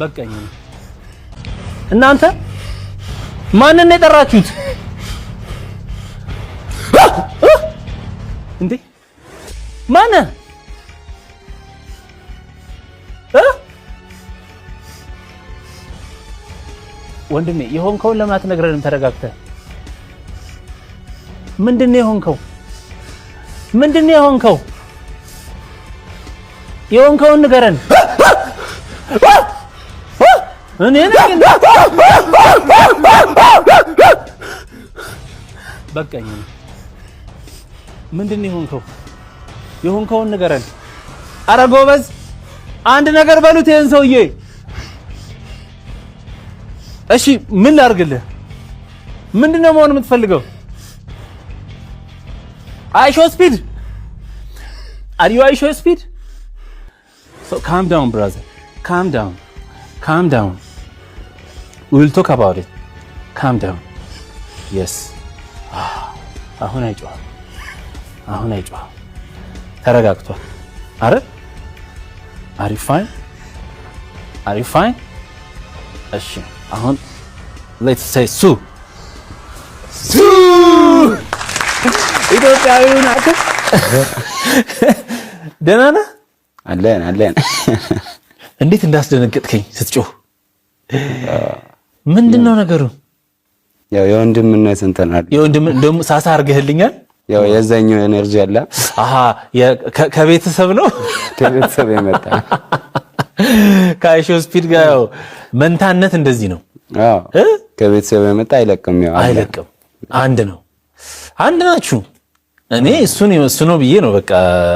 በቃኝ እናንተ ማንን ነው የጠራችሁት እንዴ ማን ወንድሜ የሆንከውን ለምን አትነግረንም ተረጋግተህ ምንድነው የሆንከውን ንገረን እኔ ነኝ በቃኝ ምንድነው የሆንከውን ንገረን ኧረ ጎበዝ አንድ ነገር በሉት ይሄን ሰውዬ እሺ ምን ላድርግልህ ምንድነው መሆን የምትፈልገው Aisho speed are you Aisho speed so calm down brother calm down we will talk about it calm down yes አሁን አይጮህ ተረጋግቷል አረ are you fine እሺ አሁን let's say su ኢትዮጵያዊው ናት ደህና ነህ አለን እንዴት እንዳስደነገጥከኝ ስትጮህ ምንድነው ነገሩ ያው የወንድምነት እንተናል የወንድም እንደውም ሳሳ አርገህልኛል ያው የዛኛው ኤነርጂ አለ ከቤተሰብ ነው ከቤተሰብ የመጣ ከአይሾ ስፒድ ጋር ያው መንታነት እንደዚህ ነው ከቤተሰብ የመጣ አይለቅም አንድ ናችሁ እኔ እሱ ነው ብዬ ነው በቃ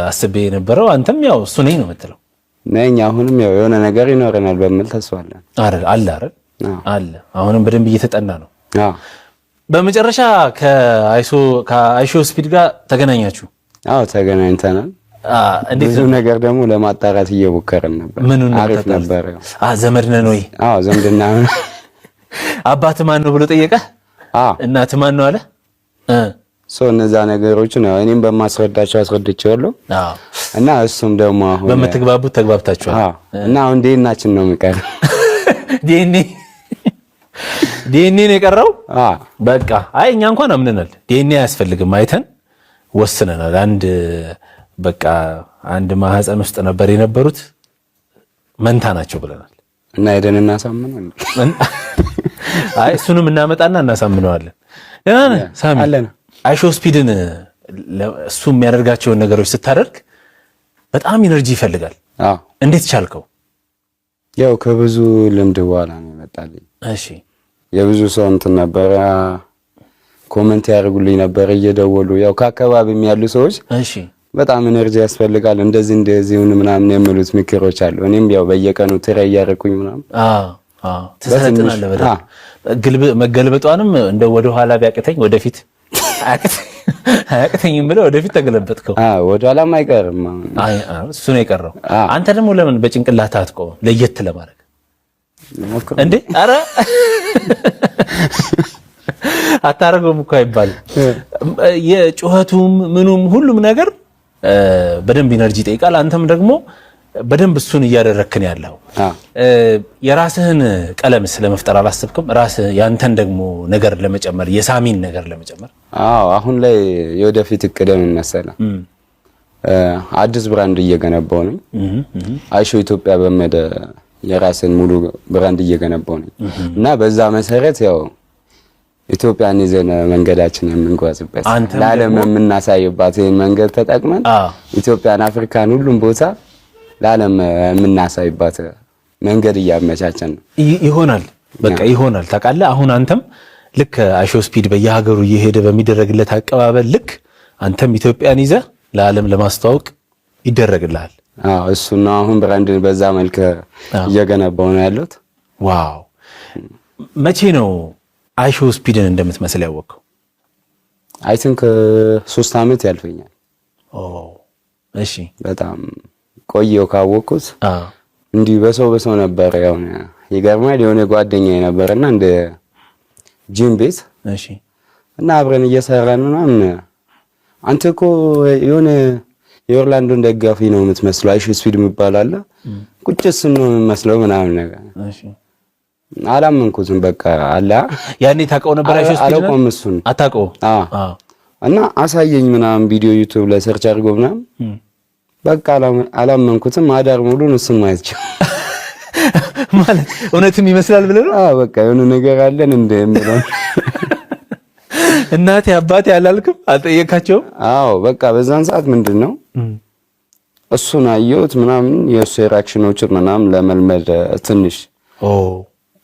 አስቤ የነበረው አንተም ያው እሱ ነኝ ነው የምትለው ነኝ አሁንም ያው የሆነ ነገር ይኖረናል በሚል ተስፋ አለ አሁንም በደንብ እየተጠና ነው በመጨረሻ ከአይሾ ስፒድ ጋር ተገናኛችሁ ተገናኝተናል ብዙ ነገር ደግሞ ለማጣራት እየሞከረን ነበር አሪፍ ነበር ዘመድ ነን ወይ ዘመድና አባት ማን ነው ብሎ ጠየቀ እናት ማን ነው አለ እነዛ ነገሮች ነው እኔም በማስረዳቸው አስረድቻለሁ እና እሱም ደግሞ አሁን በመተግባቡት ተግባብታችኋል እና አሁን ዲኤንኤያችን ነው የሚቀር ዲኤንኤ ነው የቀረው በቃ አይ እኛ እንኳን አምነናል ዲኤንኤ አያስፈልግም አይተን ወስነናል አንድ ማህፀን ውስጥ ነበር የነበሩት መንታ ናቸው ብለናል እና ሄደን እናሳምነዋለን አይ እሱንም እናመጣና እናሳምነዋለን ደህና ነህ ሳሚ አለና አይሾ ስፒድን እሱ የሚያደርጋቸውን ነገሮች ስታደርግ በጣም ኢነርጂ ይፈልጋል እንዴት ቻልከው ያው ከብዙ ልምድ በኋላ ነው የመጣልኝ እሺ የብዙ ሰው እንትን ነበር ኮሜንት ያደርጉልኝ ነበር እየደወሉ ያው ከአካባቢም ያሉ ሰዎች እሺ በጣም ኢነርጂ ያስፈልጋል እንደዚህ ምናምን የሚሉት ምክሮች አሉ እኔም ያው በየቀኑ ትራይ ያደርኩኝ ምናምን ተሰጥናለህ በደንብ መገልበጧንም እንደ ወደ ኋላ ቢያቀተኝ ወደፊት አያቅተኝም ብለህ ወደፊት ተገለበጥከው ወደ ኋላም አይቀርም እሱ ነው የቀረው አንተ ደግሞ ለምን በጭንቅላት አትቆም ለየት ለማድረግ እንዴ አረ አታረገውም እኮ አይባልም የጩኸቱም ምኑም ሁሉም ነገር በደንብ ኢነርጂ ይጠይቃል አንተም ደግሞ በደንብ እሱን እያደረክን ያለው የራስህን ቀለምስ ለመፍጠር አላሰብክም ራስህ ያንተን ደግሞ ነገር ለመጨመር የሳሚን ነገር ለመጨመር አሁን ላይ የወደፊት እቅደም መሰለ አዲስ ብራንድ እየገነባው ነኝ አይሾ ኢትዮጵያ በመደ የራስን ሙሉ ብራንድ እየገነባው ነኝ እና በዛ መሰረት ያው ኢትዮጵያን ይዘን መንገዳችን የምንጓዝበት ለዓለም የምናሳይባት ይሄን መንገድ ተጠቅመን ኢትዮጵያን አፍሪካን ሁሉም ቦታ ለዓለም የምናሳይባት መንገድ እያመቻቸን ነው ይሆናል በቃ ይሆናል ታውቃለህ አሁን አንተም ልክ አይሾ ስፒድ በየሀገሩ እየሄደ በሚደረግለት አቀባበል ልክ አንተም ኢትዮጵያን ይዘህ ለዓለም ለማስተዋወቅ ይደረግልሃል እሱ ነው አሁን ብራንድን በዛ መልኩ እየገነባው ነው ያለው ዋው መቼ ነው አይሾ ስፒድን እንደምትመስል ያወቀው አይ ቲንክ 3 አመት ያልፈኛል እሺ በጣም ቆየው ካወቁት እንዲህ በሰው ነበር ያው ይገርማል የሆነ ጓደኛዬ ነበርና እንደ ጂም ቤት እሺ እና አብረን እየሰራን ምናምን አንተ እኮ የሆነ የኦርላንዶን ደጋፊ ነው የምትመስለው አይሾ ስፒድ የሚባል አለ ቁጭ እሱን ነው የምመስለው ምናምን ነገር እሺ አላመንኩትም በቃ አላ ያኔ ታውቀው ነበር አይሾ ስፒድ አላውቀውም እሱን አታውቀው እና አሳየኝ ምናምን ቪዲዮ ዩቲዩብ ላይ ሰርች አድርጎ ምናምን በቃ አላመንኩትም አዳር ሙሉን እሱን ማየት ማለት እውነትም ይመስላል ብለህ ነው በቃ የሆነ ነገር አለን እንደምለው እናቴ አባቴ አላልክም አልጠየካቸውም አዎ በቃ በዛን ሰዓት ምንድነው እሱን አየሁት ምናምን የእሱ ሪአክሽኖችን ምናምን ለመልመድ ትንሽ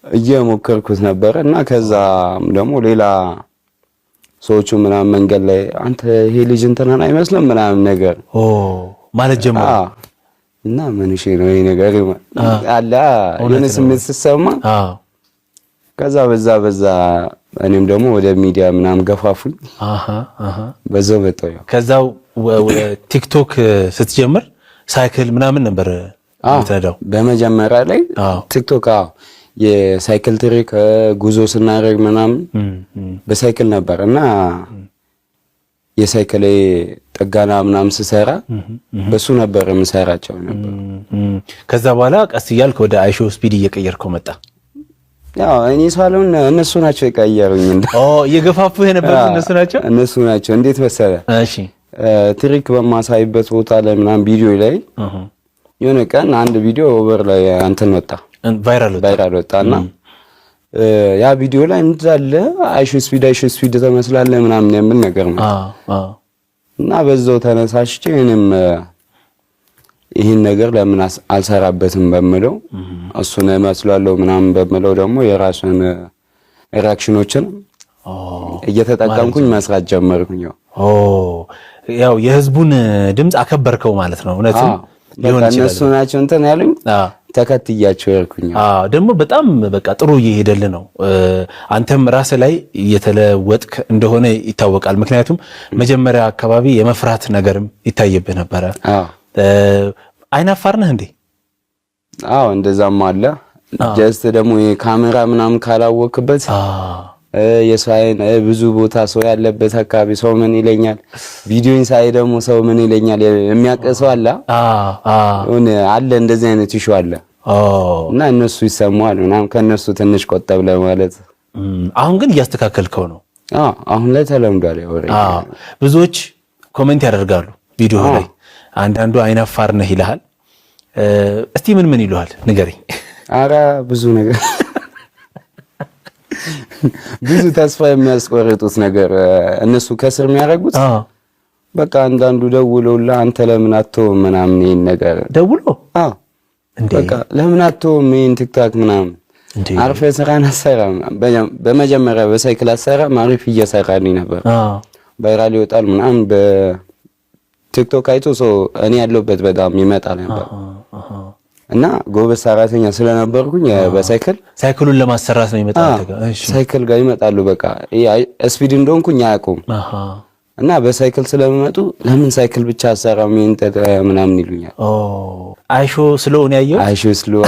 እየሞከርኩት ነበር እና ከዛ ደግሞ ሌላ ሰዎቹ ምናምን መንገድ ላይ አንተ ይሄ ልጅ እንተናን አይመስልም ምናምን ነገር ማለት ጀመረ እና ምን እሺ ነው ይሄ ነገር አላ የሆነ ስሜት ሲሰማ ከዛ በዛ እኔም ደግሞ ወደ ሚዲያ ምናምን ገፋፉኝ በዛው መጣሁ ከዛው ቲክቶክ ስትጀምር ሳይክል ምናምን ነበር የምትነዳው በመጀመሪያ ላይ ቲክቶክ የሳይክል ትሪክ ጉዞ ስናደርግ ምናምን በሳይክል ነበር እና የሳይክል ጥገና ምናምን ስሰራ በሱ ነበር የምሰራቸው ነበር ከዛ በኋላ ቀስ እያልክ ወደ አይሾ ስፒድ እየቀየርከው መጣ ያው እኔ ሳሎን እነሱ ናቸው የቀየሩኝ እየገፋፉ የነበሩት እነሱ ናቸው እንዴት መሰለ እሺ ትሪክ በማሳይበት ቦታ ላይ ምናምን ቪዲዮ ላይ የሆነ ቀን አንድ ቪዲዮ ኦቨር ላይ አንተን ወጣ ቫይራል ወጣና ያ ቪዲዮ ላይ እንዳለ አይሾ ስፒድ ተመስላለህ ምናምን የሚል ነገር ነው እና በዛው ተነሳሽቼ እኔም ይሄን ነገር ለምን አልሰራበትም በመለው እሱን መስላለሁ ምናምን በመለው ደግሞ የራሱን ሪአክሽኖችን እየተጠቀምኩኝ መስራት ጀመርኩኝ ያው የህዝቡን ድምጽ አከበርከው ማለት ነው እውነትም ሊሆን ይችላል እነሱ ናቸው እንትን ያሉኝ ተከትያቸው ያልኩኝ ደግሞ በጣም በቃ ጥሩ እየሄደልህ ነው አንተም ራስ ላይ እየተለወጥክ እንደሆነ ይታወቃል ምክንያቱም መጀመሪያ አካባቢ የመፍራት ነገርም ይታየብህ ነበረ አይናፋር ነህ እንዴ እንደዛም አለ ጀስት ደግሞ የካሜራ ምናምን ካላወቅበት የሳይን ብዙ ቦታ ሰው ያለበት አካባቢ ሰው ምን ይለኛል ቪዲዮን ሳይ ደግሞ ሰው ምን ይለኛል የሚያቀሰው አለ እንደዚህ አይነት ይሹ አለ እና እነሱ ይሰማዋል ምናምን ከነሱ ትንሽ ቆጠብ ለማለት አሁን ግን እያስተካከልከው ነው አሁን ላይ ተለምዷል ያወሬ ብዙዎች ኮሜንት ያደርጋሉ ቪዲዮ ላይ አንዳንዱ አይናፋር ነህ ይልሃል እስቲ ምን ይሉሃል ንገረኝ አራ ብዙ ነገር ብዙ ተስፋ የሚያስቆርጡት ነገር እነሱ ከስር የሚያደርጉት በቃ አንዳንዱ ደውሎላ አንተ ለምን አትተውም ምናምን ይሄን ነገር ደውሎ በቃ ለምን አትተውም ይሄን ቲክቶክ ምናምን አርፈ ስራን አሰራ በመጀመሪያ በሳይክል አሰራ ማሪፍ እየሰራልኝ ነበር ቫይራል ይወጣል ምናምን በቲክቶክ አይቶ ሰው እኔ ያለሁበት በጣም ይመጣል ነበር እና ጎበዝ ሰራተኛ ስለነበርኩኝ በሳይክሉን ለማሰራት ነው ይመጣል ሳይክል ጋር ይመጣሉ በቃ ስፒድ እንደሆንኩኝ አያውቁም እና በሳይክል ስለሚመጡ ለምን ሳይክል ብቻ አሰራም ምናምን ይሉኛል አይሾ ስለሆነ ያየው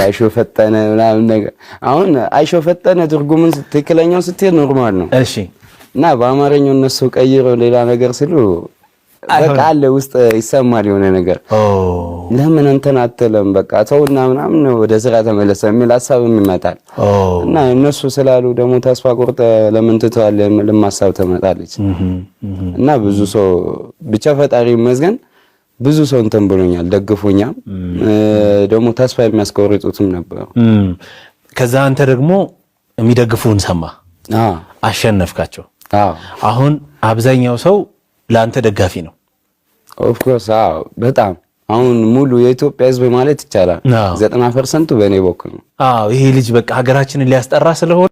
አይሾ ፈጠነ ምናምን ነገር አሁን አይሾ ፈጠነ ትርጉሙን ትክክለኛው ስትሄድ ኖርማል ነው እሺ እና በአማርኛው እነሱ ቀይረው ሌላ ነገር ሲሉ በቃ አለ ውስጥ ይሰማል የሆነ ነገር ለምን እንትን አትልም በቃ ተውና ምናምን ወደ ስራ ተመለሰ የሚል ሐሳብም ይመጣል እና እነሱ ስላሉ ደግሞ ተስፋ ቆርጠ ለምን ትተዋል የሚልም ሐሳብ ተመጣለች እና ብዙ ሰው ብቻ ፈጣሪ ይመስገን ብዙ ሰው እንትን ብሎኛል ደግፎኛል ደግሞ ተስፋ የሚያስቆርጡትም ነበር ከዛ አንተ ደግሞ የሚደግፉን ሰማ አሸነፍካቸው አሁን አብዛኛው ሰው ለአንተ ደጋፊ ነው ኦፍ ኮርስ በጣም አሁን ሙሉ የኢትዮጵያ ህዝብ ማለት ይቻላል 90% በእኔ በኩል ነው ይሄ ልጅ በቃ ሀገራችንን ሊያስጠራ ስለሆነ